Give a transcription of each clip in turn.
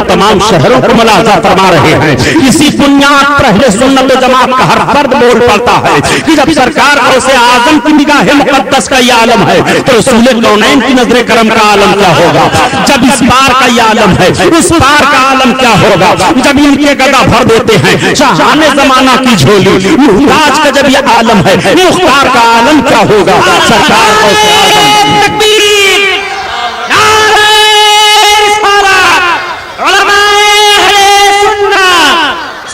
تمام شہروں کو ملاحظہ فرما رہے ہیں. اسی بنیاد پر اہل سنت و جماعت کا ہر فرد بول پڑتا ہے کہ جب سرکار غوث اعظم کی نگاہ مقدس کا یہ عالم ہے تو رسول کونین کی نظر کرم کا عالم کیا ہوگا؟ جب اس پار کا یہ عالم ہے اس پار کا عالم کیا ہوگا؟ جب ان کے گدا بھر دیتے ہیں شاہان زمانہ کی جھولی محتاج کا جب یہ عالم ہے مختار کا عالم کیا ہوگا؟ سرکار غوث اعظم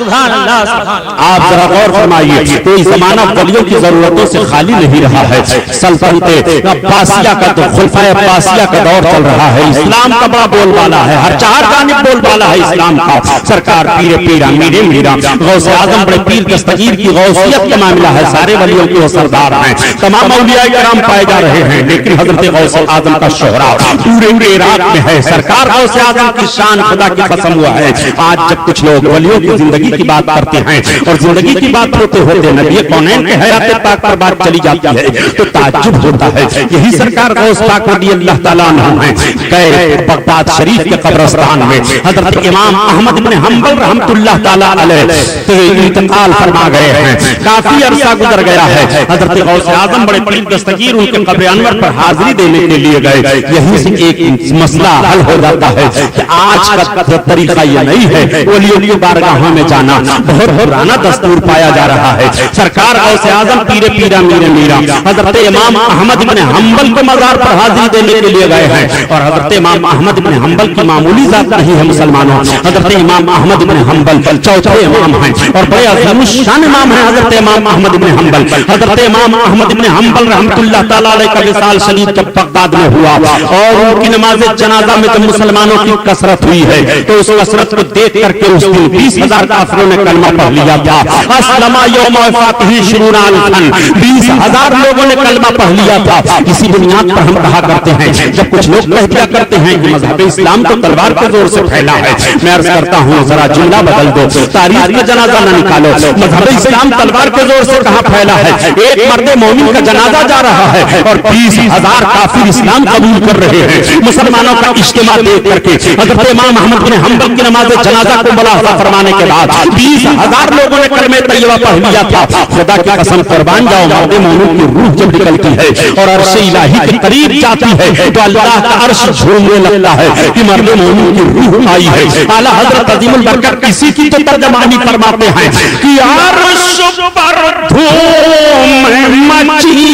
سبحان اللہ سبحان اللہ. آپ ذرا غور فرمائیے کوئی زمانہ ولیوں کی ضرورتوں سے خالی نہیں رہا ہے. سلطنت عباسیہ کا تو خلفائے عباسیہ کا دور چل رہا ہے. اسلام کا بڑا بول بالا ہے, ہر چار جانب بول بالا ہے اسلام کا. سرکار پیر پیرا میرے میرا غوث اعظم بڑے پیر دستگیر کی غوثیت کا معاملہ ہے. سارے ولیوں کے وہ سردار ہیں, تمام اولیاء کرام پائے جا رہے ہیں, لیکن حضرت غوث اعظم کا شہرا پورے عراق میں ہے. سرکار غوث اعظم کی شان خدا کی قسم ہوا ہے. آج جب کچھ لوگ ولیوں کی زندگی کی بات کرتے ہیں اور زندگی کی بات ہوتے ہوتے نبی کونین کے حیات پاک پر بات چلی جاتی ہے تو تعجب ہوتا ہے. یہی سرکار غوث پاک رضی اللہ تعالیٰ عنہ ہیں کہ بغداد شریف کے قبرستان میں حضرت امام احمد بن حنبل رحمۃ اللہ تعالیٰ علیہ انتقال فرما گئے ہیں. کافی عرصہ گزر گیا ہے. حضرت غوث اعظم بڑے پیر دستگیر ان کے قبر انور پر حاضری دینے کے لیے گئے. یہیں سے ایک مسئلہ حل ہو جاتا ہے کہ آج کا طریقہ یہ نہیں ہے ولیوں کی بارگاہوں میں جانا, بہت پرانا دستور پایا جا رہا ہے. سرکار غوث اعظم پیر پیرا میرے میرا حضرت امام احمد بن حنبل کو مزار پر حاضری دینے کے لیے گئے ہیں. اور حضرت امام احمد بن حنبل کی معمولی ذات نہیں ہے مسلمانوں. حضرت امام احمد بن حنبل چوتھے امام ہیں اور بڑے عظیم الشان امام ہیں. حضرت امام احمد بن حنبل حضرت امام احمد بن حنبل رحمۃ اللہ تعالیٰ علیہ کا وصال شریف جب بغداد میں ہوا اور ان کی نماز جنازہ میں جب مسلمانوں کی کثرت ہوئی ہے تو اس کثرت کو دیکھ کر کے اس دن 20,000 کافروں نے کلمہ پڑھ لیا تھا. اسلم یوم وفاتہ شرون الفن 20,000 لوگوں نے کلمہ پڑھ لیا تھا. اسی بنیاد پر ہم کہا کرتے ہیں جب کچھ لوگ کہہ دیا کرتے ہیں کہ مذہب اسلام تو تلوار کے زور سے پھیلا ہے, میں عرض کرتا ہوں ذرا جملہ بدل دو, تاریخ کا جنازہ نہ نکالو. مذہب اسلام تلوار کے زور سے کہاں پھیلا ہے؟ ایک مرد مومن کا جنازہ جا رہا ہے اور 20,000 کافر اسلام قبول کر رہے ہیں. مسلمانوں کا اجتماع دیکھ کر کے حضرت امام احمد بن حنبل کی نماز جنازہ کو ملاحظہ فرمانے کے بعد 20,000 لوگوں نے کلمہ طیبہ پڑھ لیا تھا. خدا کی قسم قربان جاؤ, مرد مومن کی روح جب نکلتی ہے اور عرش الہی کے قریب جاتی ہے تو اللہ کا عرش جھومنے لگتا ہے کہ مرد مومن کی روح آئی ہے. اعلیٰ حضرت عظیم البرکت کسی کی تو ترجمانی فرماتے ہیں کہ عرش پر دھوم مچی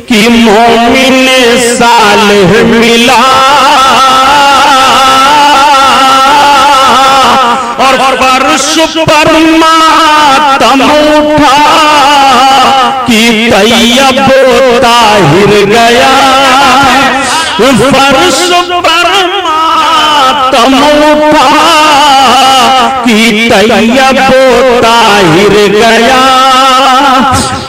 کہ مومن صالح ملا اور فرش پر ماتم اٹھا کہ طیب طاہر گیا. فرش پر ماتم اٹھا کہ طیب طاہر گیا.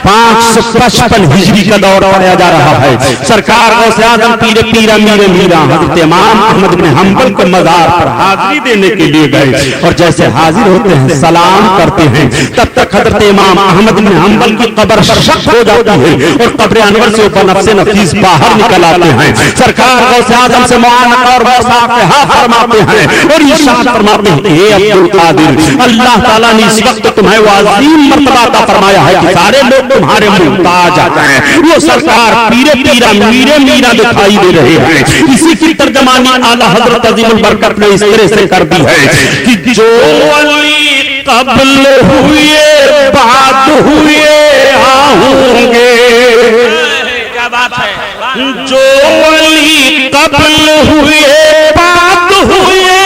555 ہجری کا دور پڑھا جا رہا ہے. سرکار غوث اعظم پیر پیرا میرے میرا حضرت امام احمد بن حنبل کے مزار پر حاضری دینے کے لیے گئے اور جیسے حاضر ہوتے ہیں سلام کرتے ہیں تب تک حضرت امام احمد بن حنبل کی قبر شق ہو جاتی ہے اور قبر انور سے اوپر نفس نفیس باہر نکل آتے ہیں. سرکار غوث اعظم سے معانقہ اور مصافحہ فرماتے ہیں اور ارشاد فرماتے ہیں اے عبد القادر, اللہ تعالیٰ نے اس وقت تمہیں وہ عظیم مرتبہ عطا فرمایا ہے کہ سارے لوگ تمہارے محتاج آ جائیں. وہ سرکار پیرے پیرا میرے میرا دکھائی دے رہے ہیں. اسی کی ترجمانی اعلیٰ حضرت عظیم البرکت نے اس طرح سے کر دی ہے کہ جو ولی قبل ہوئے بعد ہوئے ہوں گے. کیا بات ہے, جو ولی قبل ہوئے بعد ہوئے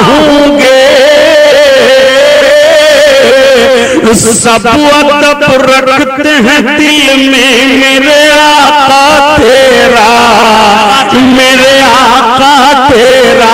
ہوں گے سب ادب رکھتے ہیں دل میں میرے آقا تیرا, میرے آقا تیرا.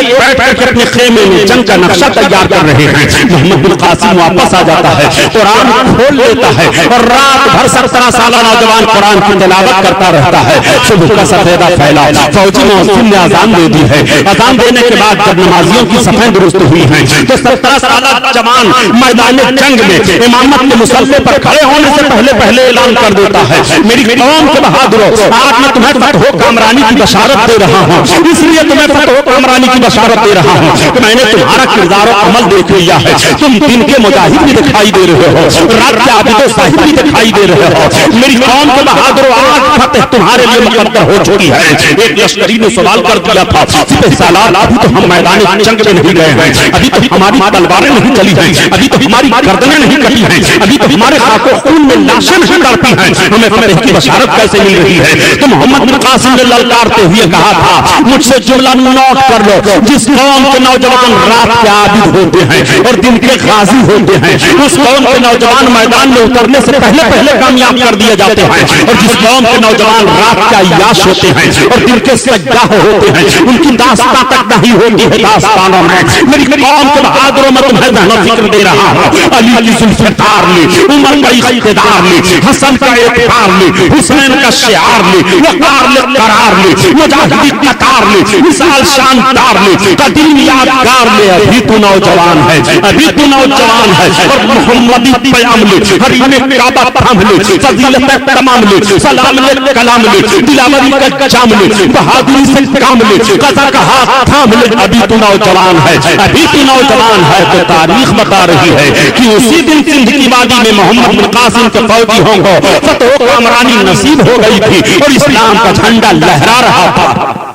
ایک بیٹھ کر کے اپنے خیمے میں جنگ کا نقشہ تیار کر رہے ہیں. محمد بن قاسم واپس آ جاتا ہے, قرآن کھول لیتا ہے اور رات بھر 17 سالہ نوجوان قرآن کی تلاوت کرتا رہتا ہے. صبح کا سفیدہ پھیلا, فوجی مؤذن نے اذان دے دی ہے. اذان دینے کے بعد جب نمازیوں کی صفیں درست ہوئی ہیں تو 17 سالہ جوان میدان جنگ میں امامت کے مصلی پر کھڑے ہونے سے پہلے اعلان کر دیتا ہے, میری قوم کے بہادروں, آج میں تمہیں فتح و کامرانی کی بشارت دے رہا ہوں. اس لیے تمہیں فتح و کامرانی کی بشارت دے رہا ہوں کہ میں نے تمہارا کردار و عمل دیکھ لیا ہے. تم دن کے مجاہد بھی دکھائی دے رہے ہو, رات کے عابد و صاحب بھی دکھائی دے رہے ہو. میری قوم کے بہادروں, آج فتح تمہارے لیے مقدر ہو چکی ہے. ایک لشکری نے سوال کر دیا تھا, سپہ سالار ابھی تو ہم میدان جنگ میں نہیں گئے ہیں, ابھی تو ہماری تلواریں نہیں چلی ہیں, ابھی تو ہماری گردنیں نہیں کٹی ہیں, ابھی تو ہمارے خاک و خون میں لاشیں نہیں تڑپی ہیں, ہمیں فتح کی بشارت کیسے مل رہی ہے؟ تو محمد بن قاسم نے للکارتے ہوئے کہا تھا, مجھ سے جملہ نوٹ کر لو, جس قوم کے نوجوان رات کے عابد ہوتے ہیں اور دن کے غازی ہوتے ہیں, اس قوم کے نوجوان میدان میں اترنے سے پہلے کامیاب کر دیے جاتے ہیں, اور جس قوم کے نوجوان رات کے عیاش ہوتے ہیں اور دن کے سجدہ ہوتے ہیں, ان کی داستان تک نہیں ہوتی ہے داستانوں میں. میری قوم کے بہادروں میں تمہیں ذہن و فکر دے رہا ہوں. علی کی ذوالفقار لی, عمر کا اقتدار لی, حسن کا اعتبار لی, حسین کا شعار لی, وقار لی, قرار لی, مجاہدی قطار لی, مثال شاندار لی, قدیم یادگار لی. ابھی تو نوجوان ہے, ابھی تو نوجوان ہے, اور محمدی پیام لی, حریم کعبہ تھام لی, فضیلت تمام لی, سلام لی, کلام لی, دلاوری کا جام لی, بہادری سے کام لی, قضا کا ہاتھ تھام لی. ابھی تو نوجوان ہے, ابھی تو نوجوان ہے. تو تاریخ بتا رہی ہے کہ اسی دن سندھ کی وادی میں محمد بن قاسم کے فوجی ہوں کو فتح و کامرانی نصیب ہو گئی تھی اور اسلام کا جھنڈا لہرا رہا تھا.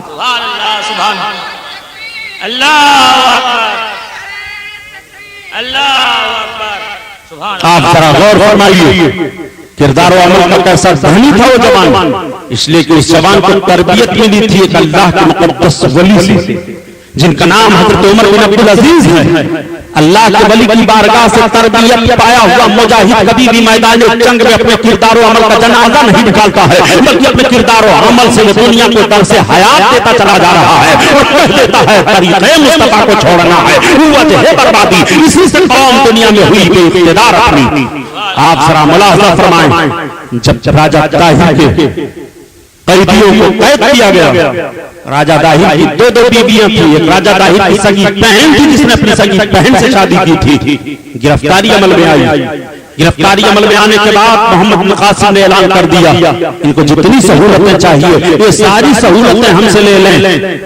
سبحان اللہ, سبحان اللہ, اللہ اکبر, سبحان آپ ذرا غور فرمائیے, کردار و عمل کا کیسا ذہنی تھا وہ جوان, اس لیے کہ اس جوان کو تربیت ملی تھی ایک اللہ کے مقدس ولی سے جن کا نام حضرت عمر بن عبدالعزیز ہے. اللہ کے ولی کی بارگاہ سے تربیت پایا ہوا مجاہد کبھی بھی میدان جنگ میں اپنے کردار و عمل کا جنازہ نہیں نکالتا ہے, بلکہ اپنے کردار و عمل سے وہ دنیا کو درس حیات دیتا چلا جا رہا ہے اور کہہ دیتا ہے طریقے مصطفیٰ کو چھوڑنا ہے, وجہ بربادی اسی سے قوم دنیا میں ہوئی بے اقتدار اپنی. آپ ذرا ملاحظہ فرمائیں, جب راجہ داہی کے قیدیوں کو قید کیا گیا, راجہ داہی کی دو بیویاں تھیں. ایک راجہ داہی کی سگی بہن تھی جس نے اپنی سگی بہن سے شادی کی تھی. گرفتاری عمل میں آئی, گرفتاری عمل میں آنے کے بعد محمد بن قاسم نے اعلان کر دیا, ان کو جتنی سہولتیں چاہیے یہ ساری سہولتیں ہم سے لے لیں.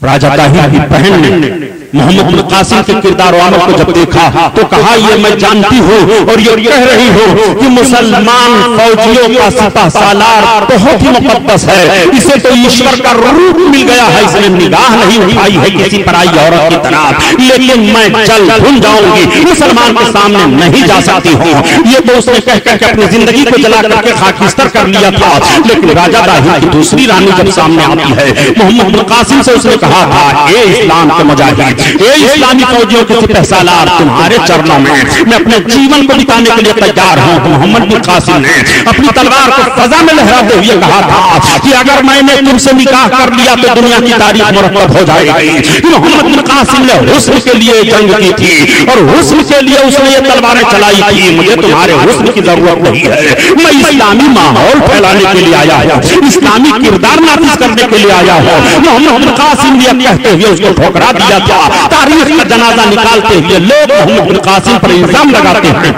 راجہ داہی کی بہن نے محمد بن قاسم کے کردار و عمل کو جب دیکھا تو کہا, یہ میں جانتی ہوں اور یہ کہہ رہی ہوں کہ مسلمان فوجیوں کا سپہ سالار بہت ہی مقدس ہے, اسے تو ایشور کا روپ مل گیا ہے, اس نے نگاہ نہیں اٹھائی ہے کسی پرائی عورت کی طرح, لیکن میں جل بھن جاؤں گی, مسلمان کے سامنے نہیں جا سکتی ہوں. یہ تو اس نے کہہ کر کے اپنی زندگی کو جلا کر کے خاکستر کر لیا تھا. لیکن راجہ داہی کی دوسری رانی جب سامنے آتی ہے, محمد بن قاسم سے اس نے کہا تھا, اے اسلام کے مجاہد, اے اسلامی فوجیوں کے سپہ سالار, تمہارے چرنوں میں میں اپنے جیون کو بتانے کے لیے تیار ہوں. محمد بن قاسم نے اپنی تلوار کو فضا میں لہراتے ہوئے کہا تھا کہ اگر میں نے تم سے نکاح کر لیا تو دنیا کی تاریخ مرتب ہو جائے گی. محمد بن قاسم نے حسن کے لیے جنگ کی تھی اور حسن کے لیے اس نے یہ تلواریں چلائی تھی. مجھے تمہارے حسن کی ضرورت نہیں ہے, میں اسلامی ماحول پھیلانے کے لیے آیا ہوں, اسلامی کردار نافذ کرنے کے لیے آیا ہوں. محمد بن قاسم نے کہتے ہوئے اس کو ٹھکرا دیا تھا. تاریخ کا جنازہ نکالتے ہوئے لوگ محمد بن قاسم پر الزام لگاتے ہیں.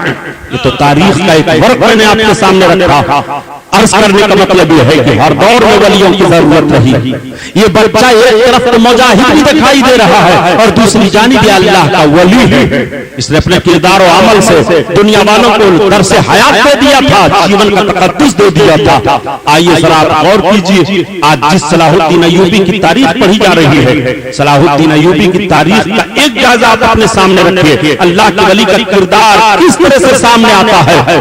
یہ تو تاریخ کا ایک ورق میں نے آپ کے سامنے رکھا. عرض کرنے کا مطلب یہ ہے کہ ہر دور میں ولیوں کی ضرورت رہی. یہ بچہ ایک طرف مجاہد بھی دکھائی دے رہا ہے اور دوسری جانب یہ اللہ کا ولی ہے. اس نے اپنے کردار و عمل سے دنیا والوں کو درس حیات دے دیا تھا, جیون کا تقدس دے دیا تھا. آئیے ذرا غور کیجیے, آج جس صلاح الدین ایوبی کی تاریخ پڑھی جا رہی ہے, صلاح الدین ایوبی کی تاریخ کا ایک جائزہ آپ اپنے سامنے رکھیے. اللہ کے ولی کا کردار کس طرح سے سامنے آتا ہے.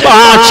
5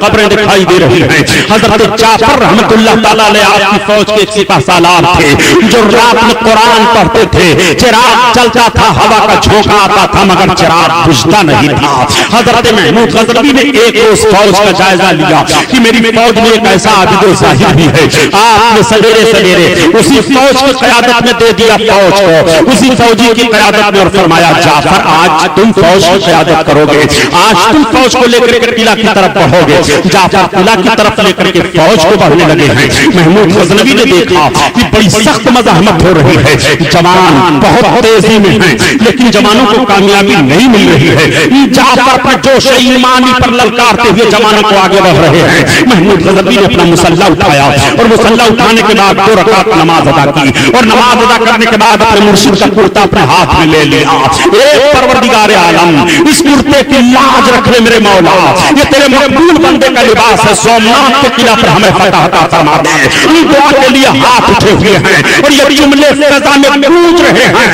قبریں دکھائی دے رہی ہیں. حضرت جعفر رحمت اللہ تعالیٰ علیہ آپ کی فوج کے ایک سپہ سالار تھے جو رات میں قرآن پڑھتے تھے. چراغ چلتا تھا, ہوا کا جھونکا آتا تھا, مگر چراغ بجھتا نہیں تھا. حضرت محمود غزنوی نے ایک روز فوج کا جائزہ لیا کہ میری فوج میں ایک ایسا عابد و ظاہر بھی ہے. آپ نے سویرے سویرے اسی فوج کی قیادت میں دے دیا فوج کو, اسی فوجی کی قیادت میں, اور فرمایا جعفر آج تم فوج کی قیادت کرو گے, آج تم فوج کو لے کر کے قلعہ کی طرف بڑھو گے. جعفر قلعہ کی طرف لے کر کے فوج کو بڑھنے لگے ہیں. محمود غزنوی نے دیکھا کہ بڑی سخت مزاحمت ہو رہی ہے, جوان بہت تیزی میں ہیں لیکن جوانوں کو کامیابی نہیں مل رہی ہے. جعفر پر جوش ایمانی پر للکارتے ہوئے جوانوں کو آگے بڑھ رہے ہیں. محمود غزنوی نے اپنا مسلح اٹھایا اور مسلح اٹھانے کے بعد 2 رکعت نماز ادا کی, اور نماز ادا کرنے کے بعد اپنے مرشد کا کرتا اپنے ہاتھ میں لے لیا. اے پروردگار عالم, اس کرتے کی لاج رکھ لے میرے مولا, یہ تیرے مقبول بندے کا لباس ہے. سومناتھ کے قلعہ پر ہمیں فتح عطا فرما دے. ان دعا کے لیے ہاتھ اٹھے ہوئے ہیں اور یہ جملے فضا میں گونج رہے ہیں.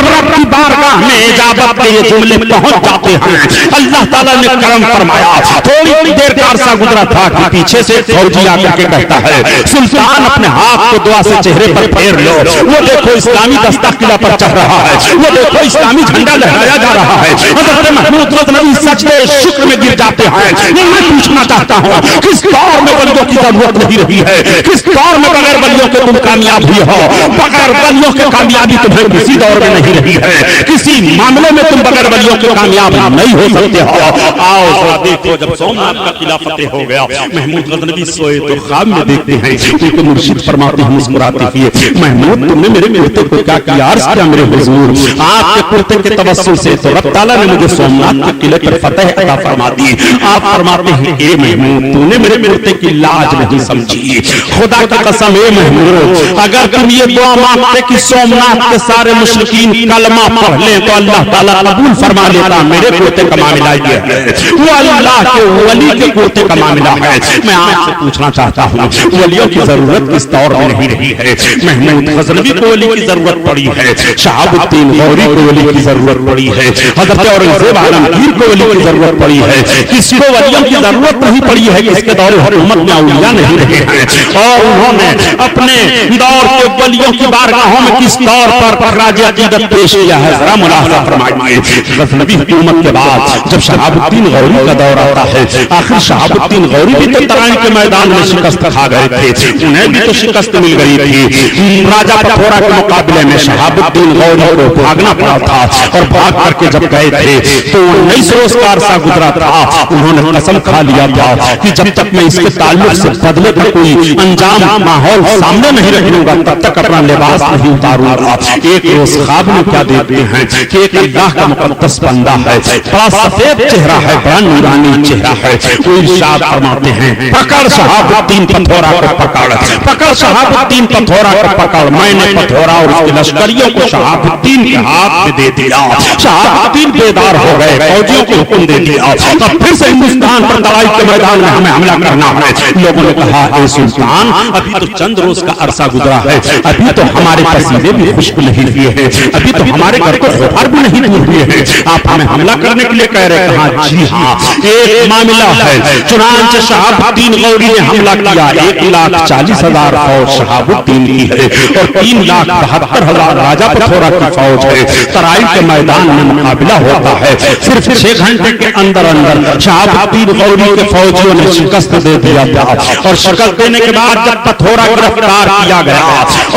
رب کی بارگاہ میں اجابت کے یہ جملے پہنچ جاتے ہیں. اللہ تعالیٰ نے کرم فرمایا. تھوڑی دیر کا عرصہ گزرا تھا کہ پیچھے سے فوجی آ کر کے کہتا ہے سلطان اپنے ہاتھ کو دعا سے چہرے پر پھیر لو, وہ دیکھو اسلامی دستہ قلعہ پر چڑھ رہا ہے, وہ دیکھو اسلامی جھنڈا لہرایا جا رہا ہے. حضرت محمود غزنوی سجدے شکر میں گر جاتے ہیں. میں پوچھنا چاہتا ہوں کس دور میں ولیوں کی ضرورت نہیں رہی ہے, کس دور میں بغیر ولیوں کے تم کامیاب ہوئی ہو, بغیر ولیوں کے کامیابی تمہیں کسی دور میں نہیں رہی ہے, کسی معاملے میں تم بغیر ولیوں کے کامیاب نہیں ہو سکتے ہو. آؤ ذرا دیکھو, جب سومناتھ کا قلعہ فتح ہو گیا, محمود غزنوی سوئے تو خواب میں دیکھتے ہیں ان کے مرشد فرماتے ہیں مسکراتے ہوئے, محمود تم نے میرے کرتے کو کیا کیا, عرض کیا میرے حضور, آپ کے کرتے کے توسل سے تو رب تعالیٰ نے مجھے سومناتھ کے قلعے پر فتح عطا فرما دی. آپ فرماتے ہیں اے محمود تو نے میرے کرتے کی لاج نہیں سمجھی, خدا کی قسم اے محمود اگر تم یہ دعا مانگتے کہ سومناتھ کے سارے مشرکین کلمہ پڑھ لیں تو اللہ تعالیٰ قبول فرما لیتا. میرے کرتے کا معاملہ یہ ہے, وہ اللہ کے ولی کے کرتے کا معاملہ ہے. میں آپ سے پوچھنا چاہتا ہوں ولیوں کی ضرورت کس دور میں نہیں رہی ہے. محمود غزنوی کو ولی کی ضرورت پڑی ہے, شہاب الدین غوری کو ولی کی ضرورت پڑی ہے, حضرت اورنگزیب عالمگیر کو ولی کی ضرورت پڑی ہے. کسی کو ولیوں کی ضرورت نہیں پڑی ہے کہ اس کے دور حکومت میں اولیاء نہیں رہے ہیں, اور انہوں نے اپنے دور کے ولیوں کی بارگاہوں میں کس طور پر خراج عقیدت پیش کیا ہے. ذرا ملاحظہ فرمائیے. غزنوی حکومت کے بعد جب شہاب الدین غوری کا دور آتا ہے, آخر شہاب الدین غوری بھی تو ترائن کے میدان میں شکست کھا گئے تھے, انہیں بھی تو شکست مل گئی تھی. راجہ پٹھورا کے مقابلے میں شہاب الدین غوری کو بھاگنا پڑا تھا, اور بھاگ کر کے جب گئے تھے تو 19 روز کا عرصہ گزرا تھا. انہوں نے قسم کھا لیا تھا کہ جب تک میں اس کے تعلق سے بدلے کا کوئی انجام ماحول سامنے نہیں رکھوں گا تب تک اپنا لباس نہیں اتاروں گا. ایک روز خواب میں کیا دیکھتے ہیں کہ ایک اللہ کا مقدس بندہ ہے, بڑا سفید چہرہ ہے, بڑا نورانی چہرہ ہے. وہ ارشاد فرماتے ہیں پکڑ شہاب الدین پٹھورا کو پکڑ, پکڑ شہاب الدین پٹھورا کو پکڑ. میں نے پٹھورا اور اس کے لشکریوں کو شہاب الدین کے ہاتھ میں دے دیا. شہاب الدین بیدار ہو گئے, فوجیوں کو حکم دے دیا اب پھر سے ہندوستان پر لڑائی کے میدان میں ہمیں حملہ کرنا ہے. لوگوں نے کہا اے سلطان ابھی تو چند روز کا عرصہ گزرا ہے, ابھی تو ہمارے پسینے بھی خشک نہیں ہوئے ہیں, ابھی تو ہمارے گھر کو غبار بھی نہیں ہوئے ہیں, آپ ہمیں حملہ کرنے کے لیے کہہ رہے. کہا جی ہاں ایک معاملہ ہے. چنانچہ شہاب الدین غوری نے حملہ کیا. 1,40,000 فوج شہاب الدین کی ہے اور 3,72,000 راجہ پٹھورا کی فوج ہے. ترائی کے میدان میں مقابلہ ہوتا ہے. صرف 6 گھنٹے کے اندر اندر شہاب الدین غوری کے فوجیوں نے شکست دے دیا تھا, اور شکست دینے کے بعد جب پٹھورا گرفتار کیا گیا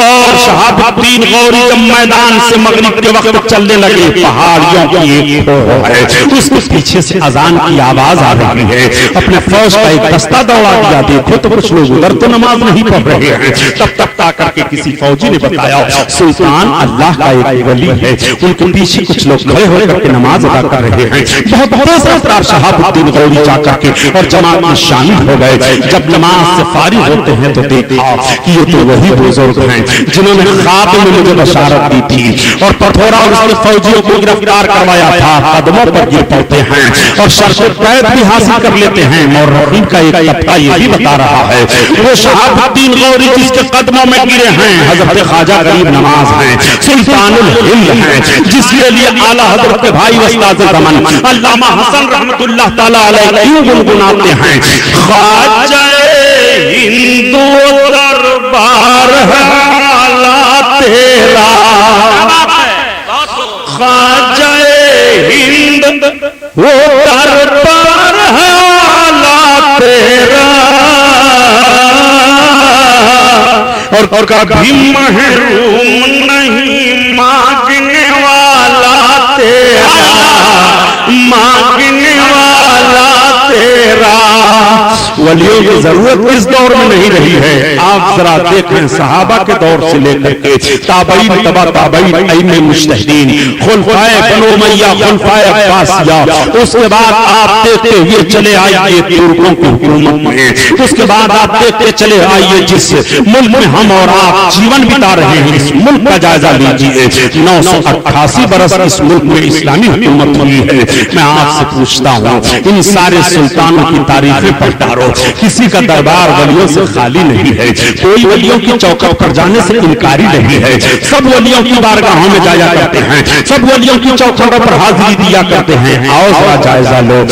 اور شہاب الدین غوری جب میدان سے مغرب کے وقت چلنے لگے, پہاڑیوں کی ایک ہے اس کے پیچھے سے اذان کی آواز آ رہی ہے. اپنے فوج کا ایک دستہ دوڑا دیا. دیکھو تو کچھ لوگ ادھر تو نماز نہیں پڑھ رہے ہیں. تب تک آ کر کے کسی فوجی نے بتایا سلطان اللہ کا ایک ولی ہے, ان کے پیچھے کچھ لوگ کھڑے ہو کر کے نماز ادا کر رہے ہیں. بہت تیز رفتار شہاب الدین غوری جا کر کے اور جماعت میں شامل ہو گئے. جب نماز سے فارغ ہوتے ہیں تو دیکھتے دیکھا کہ یہ تو وہی بزرگ ہیں جنہوں نے خواب میں مجھے بشارت دی تھی اور پتھورا اور اس کے فوجیوں کو گرفتار کروایا تھا، قدموں پر گر پڑتے ہیں اور شرط قید بھی حاصل کر لیتے ہیں۔ مورخین کا ایک طبقہ یہ بھی بتا رہا ہے وہ شہاب الدین غوری جس کے قدموں میں گرے ہیں حضرت خواجہ غریب نواز ہیں، سلطان الہند ہیں، جس کے لیے اعلیٰ حضرت بھائی استاد زمن علامہ حسن رحمت اللہ تعالیٰ علیہ کیوں گنگناتے ہیں، خواجہ ہند دربار حالا تیرا، خواجہ ہند وہ دربار حالا تیرا اور کبھی محروم نہیں مانگنے والا تیرا، مانگنے والا تیرا۔ ولیوں کی ضرورت اس دور میں نہیں رہی ہے، آپ ذرا دیکھیں صحابہ کے دور سے لے کر کے تابعین تبع تابعین ائمہ مجتہدین خلفائے بنو امیہ خلفائے عباسیہ، اس کے بعد آپ دیکھتے ہوئے چلے آئیے ترکوں کی حکومت میں، اس کے بعد آپ دیکھتے چلے آئیے جس ملک میں ہم اور آپ جیون بتا رہے ہیں اس ملک کا جائزہ لیجیے۔ 988 برس اس ملک میں اسلامی حکومت ہوئی ہے۔ میں آپ سے پوچھتا ہوں ان سارے سلطانوں کی تاریخیں پڑھتا رہو، کسی کا دربار ولیوں سے خالی نہیں ہے، کوئی ولیوں کی چوکٹ پر جانے سے انکاری نہیں ہے، سب ولیوں کی بارگاہوں میں جایا کرتے ہیں، سب ولیوں کی چوکٹوں پر حاضری دیا کرتے ہیں۔ آؤ ذرا جائزہ لو،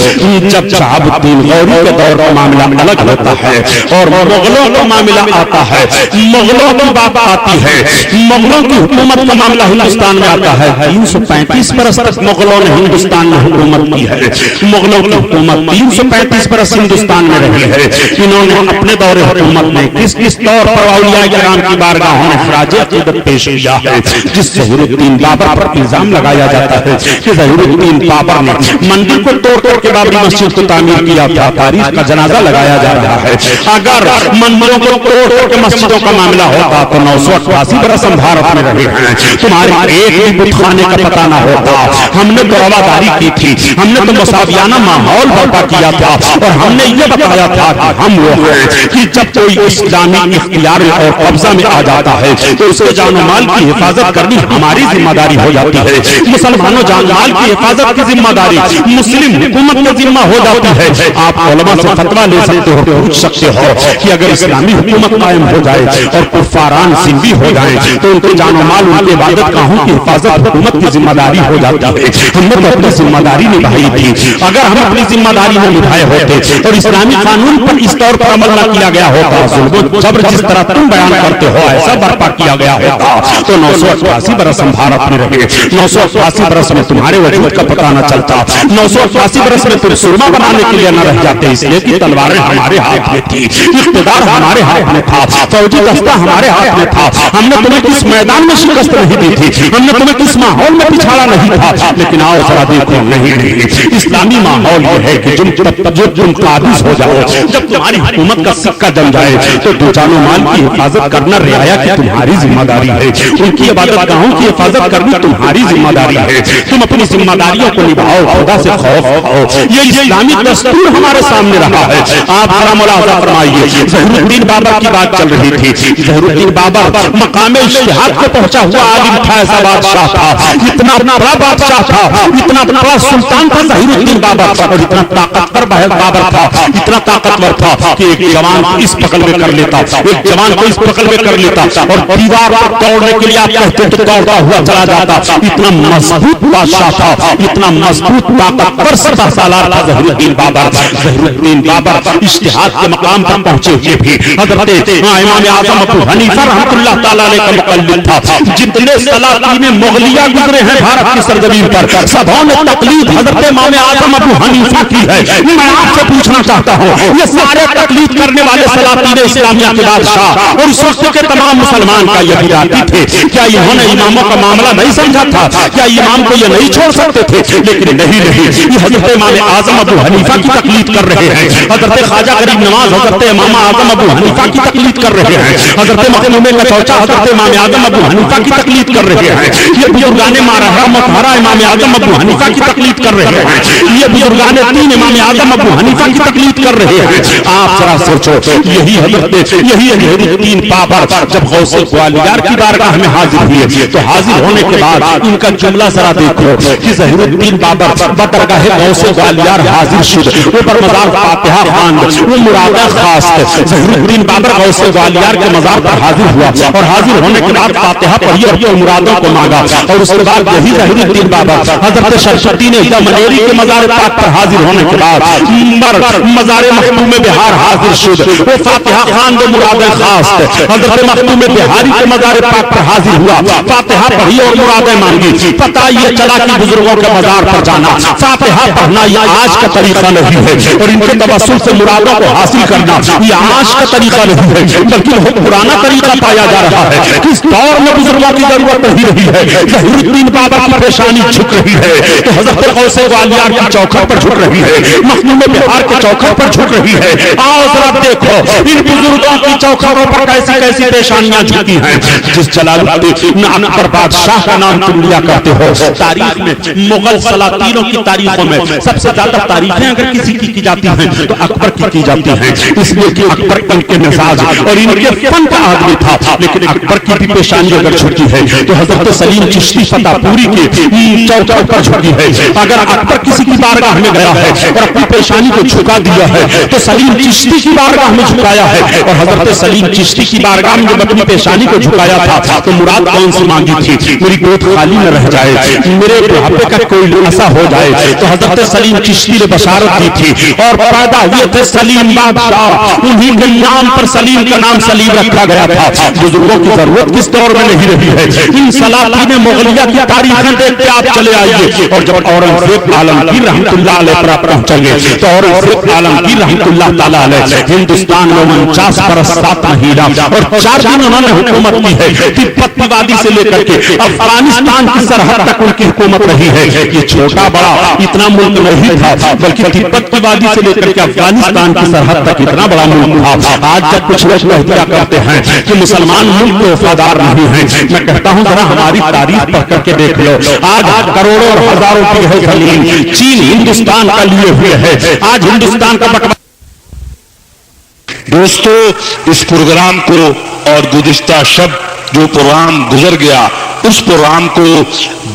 جب شہاب الدین غوری کے دور کا معاملہ الگ ہوتا ہے اور مغلوں کا معاملہ آتا ہے، مغلوں کی بات آتی ہے، مغلوں کی حکومت کا معاملہ ہندوستان میں آتا ہے۔ 335 برس تک مغلوں نے ہندوستان میں حکومت کی ہے، مغلوں کی حکومت 335 برس ہندوستان میں رہی ہے۔ انہوں نے اپنے دور حکومت میں کس کس طور پر اولیاء کرام کی بارگاہوں میں خراج عقیدت پیش کیا ہے، جس ظہور الدین بابر پر الزام لگایا جاتا ہے کہ ظہور الدین بابر نے مندر کو توڑ توڑ کے بابری مسجد کو تعمیر کیا تھا، تاریخ کا جنازہ لگایا جا رہا ہے۔ اگر مندروں کو توڑ توڑ کے مسجدوں کا معاملہ ہوتا تو 988 برس ہم بھارت میں رہے ہیں، تمہارے ایک بھی بت خانے کا پتہ نہ ہوتا۔ ہم نے تو رواداری کی تھی، ہم نے تو مساویانہ ماحول برپا کیا تھا اور ہم نے یہ بتایا تھا کہ ہم وہ ہیں کہ جب کوئی اسلامی اختیار اور قبضہ میں آ جاتا ہے تو اس کے جان و مال کی حفاظت کرنی ہماری ذمہ داری ہو جاتی ہے۔ مسلمانوں جان مال کی حفاظت کی ذمہ داری مسلم حکومت کا ذمہ ہو جاتی ہے۔ آپ علماء سے فتویٰ لے سکتے ہو، پوچھ سکتے ہو کہ اگر اسلامی حکومت قائم ہو جائے اور کفاران زندی ہو جائیں تو ان کے جان و مال ان کے عبادت گاہوں کی حفاظت حکومت کی ذمہ داری ہو جاتی ہے۔ ہم نے تو اپنی ذمہ داری نبھائی تھی، اگر ہم اپنی ذمہ داری نہ نبھائے ہوتے اور اسلامی قانون پر اس طور پر عمل نہ کیا گیا ہوتا، ظلم و جبر جس طرح تم بیان کرتے ہو ایسا برپا کیا گیا ہوتا تو 988 برس ہم بھارت میں رہے، 988 برس میں تمہارے وجود کا پتہ نہ چلتا، 988 برس میں تم سرما بنانے کے لیے نہ رہ جاتے، اس لیے کہ تلواریں ہمارے ہاتھ میں تھی، اقتدار ہمارے ہاتھ میں تھا، فوجی دستہ ہمارے ہاتھ میں تھا۔ ہم نے تمہیں کس میدان میں شکست نہیں دی تھی، ہم نے تمہیں کس ماحول میں پچھاڑا نہیں تھا، لیکن آؤ ذرا دیکھو نہیں، اسلامی ماحول یہ ہے کہ تم قابض ہو جاؤ، جب تمہاری حکومت کا سکہ جم جائے تو جان و مال کی حفاظت کرنا رعایا کی تمہاری ذمہ داری ہے، ان کی عبادت گاہوں کی حفاظت کرنا تمہاری ذمہ داری ہے، تم اپنی ذمہ داریوں کو نبھاؤ، خدا سے خوف کھاؤ۔ یہ اسلامی دستور ہمارے سامنے رہا ہے۔ آپ ذرا ملاحظہ فرمائیے، ظہور الدین بابر کی بات چل رہی تھی، ظہور الدین بابر مقام اجتہاد کو پہنچا ہوا عالم تھا، ایسا بادشاہ تھا، اتنا بڑا بادشاہ تھا، اتنا بڑا سلطان تھا ظہور الدین بابر، اور اتنا طاقتور بابر تھا، اتنا طاقتور تھا کہ ایک جوان کو اس بغل میں کر لیتا، ایک جوان کو اس بغل میں کر لیتا اور دیوار پر دوڑنے کے لیے آپ کہتے تو دوڑتا ہوا چلا جاتا۔ اتنا مضبوط بادشاہ تھا، اتنا مضبوط طاقتور سپہ سالار تھا ظہور الدین بابر۔ ظہور الدین بابر اجتہاد کے مقام پر پہنچے ہوئے بھی حضرت امام اعظم ابو حنیفہ رحمۃ اللہ تعالی علیہ کا مقلد تھا۔ جتنے سلاطین مغلیہ گزرے ہیں بھارت کی سرزمین پر، سبوں نے تقلید حضرت امام اعظم ابو حنیفہ کی ہے۔ میں آپ سے پوچھنا چاہتا ہوں، یہ سارے تقلید کرنے والے سلاطین اسلامیہ کے بادشاہ اور اس وقت کے تمام مسلمان کا یہ براتی تھے، کیا انہوں نے اماموں کا معاملہ نہیں سمجھا تھا؟ کیا امام کو یہ نہیں چھوڑ سکتے تھے؟ لیکن نہیں، یہ حضرت امام اعظم ابو حنیفہ کی تقلید کر رہے ہیں، حضرت خواجہ غریب نواز حضرت امام اعظم ابو حنیفہ کی تقلید کر رہے ہیں، حضرت مخدوم کا چوچا حضرت امام اعظم ابو حنیفہ کی تقلید کر رہے ہیں، یہ بزرگان مارحہ مطہرہ امام اعظم ابو حنیفہ کی تقلید کر رہے ہیں، یہ بزرگان دین امام اعظم ابو حنیفہ کی تقلید کر رہے رہے ہیں. آپ ذرا سوچو, یہی حضرت تین بابر جب غوث گوالیار کی بارگاہ میں حاضر ہوئے تو حاضر ہونے کے بعد ان کا جملہ ذرا دیکھو کہ ظہیر الدین بابر بدرگاہ غوث گوالیار حاضر شد, وہ پر مزار فاتحہ خواند, وہ مرادہ خواست. ظہیر الدین بابر غوث گوالیار کے مزار پر حاضر ہوا اور حاضر ہونے کے بعد فاتحہ پڑھی اور اپنی مرادوں کو مانگا, اور اس کے بعد یہی ظہیر الدین بابر حضرت شرشتی نے منیری کے مزار پاک پر حاضر ہونے کے بعد مزار مختوم بہار حاضر شد, وہ فاتحہ خواند و مرادہ خواست. حضرت مختوم بہاری کے مزار پاک پر حاضر ہوا, فاتحہ پڑھی اور مرادیں مانگی. پتہ یہ چلا کہ بزرگوں کے مزار پر جانا, فاتحہ پڑھنا یہ آج کا طریقہ نہیں ہے, اور ان کے توسل سے مرادوں کو حاصل کرنا یہ آج کا طریقہ نہیں ہے, بلکہ بہت پرانا طریقہ پایا جا رہا ہے. اس دور میں بزرگوں کی ضرورت نہیں رہی ہے, ظہیر الدین بابر کی پیشانی جھک رہی ہے تو حضرت غوث گوالیار کی چوکھٹ پر جھک رہی ہے, مخدوم بہار کے چوکھٹ پر جھک رہی ہے. آؤ ذرا دیکھو ان بزرگوں کی چوکھٹوں پر کیسی کیسی پیشانیاں جھکی ہیں. جس جلال الدین اکبر بادشاہ کا نام تم لیا کرتے ہو, تاریخ میں مغل سلاطینوں کی تاریخوں میں سب سے زیادہ تعریفیں اگر کسی کی جاتی ہیں تو اکبر کی جاتی ہیں, اس لیے کہ اکبر ان کے مزاج اور ان کے فن کا آدمی تھا. لیکن اکبر کی بھی پیشانی اگر جھکی ہے تو حضرت سلیم چشتی فتح پوری کے چوکھٹ پر جھکی ہے. اگر اکبر کسی کی بارگاہ میں گیا ہے اور اپنی پیشانی کو جھکا دیا ہے تو سلیم چشتی کی بارگاہ میں جھکایا ہے, اور حضرت سلیم چشتی کی بارگاہ میں جب اپنی پیشانی کو جھکایا تھا تو مراد کون سی مانگی تھی؟ میری گود خالی نہ رہ جائے, میرے بڑھاپے کا کوئی ایسا ہو جائے. تو حضرت سلیم چشتی نے بشارت دی تھی اور پیدا ہوئے تھے سلیم بادشاہ, انہی کے نام پر سلیم کا نام سلیم رکھا گیا تھا. بزرگوں کی ضرورت کس دور میں نہیں رہی ہے. ان سلاطین مغلیہ کی تاریخیں دیکھ کے آپ چلے آئیے, اور جب اورنگزیب عالمگیر رحمت اللہ علیہ پر پہنچیں گے تو اورنگزیب عالمگیر رحمت اللہ تعالیٰ علیہ ہندوستان میں 49 برس 7 مہینہ اور 4 دن انہوں نے حکومت کی ہے. تبت وادی سے لے کر کے افغانستان کی سرحد تک ان کی حکومت رہی ہے. یہ چھوٹا بڑا اتنا ملک نہیں تھا, بلکہ تبت کی وادی سے لے کر کے افغانستان کی سرحد تک اتنا بڑا ملک تھا. آج جب کچھ لوگ کہہ کرتے ہیں کہ مسلمان ملک کو وفادار نہیں ہیں, میں کہتا ہوں ذرا ہماری تاریخ پڑھ کر کے دیکھ لو. آج کروڑوں اور ہزاروں کی ہے زمین چین ہندوستان کا لیے ہوئے ہے. آج ہندوستان کا بٹوارا. دوستو, اس پروگرام کو اور گزشتہ شب جو پروگرام گزر گیا اس پروگرام کو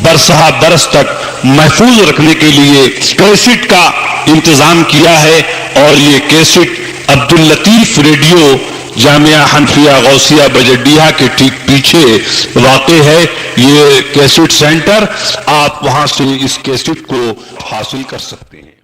برسہ برس تک محفوظ رکھنے کے لیے کیسٹ کا انتظام کیا ہے, اور یہ کیسٹ عبداللطیف ریڈیو جامعہ حنفیہ غوثیہ بجڈیہ کے ٹھیک پیچھے واقع ہے. یہ کیسٹ سینٹر, آپ وہاں سے اس کیسٹ کو حاصل کر سکتے ہیں.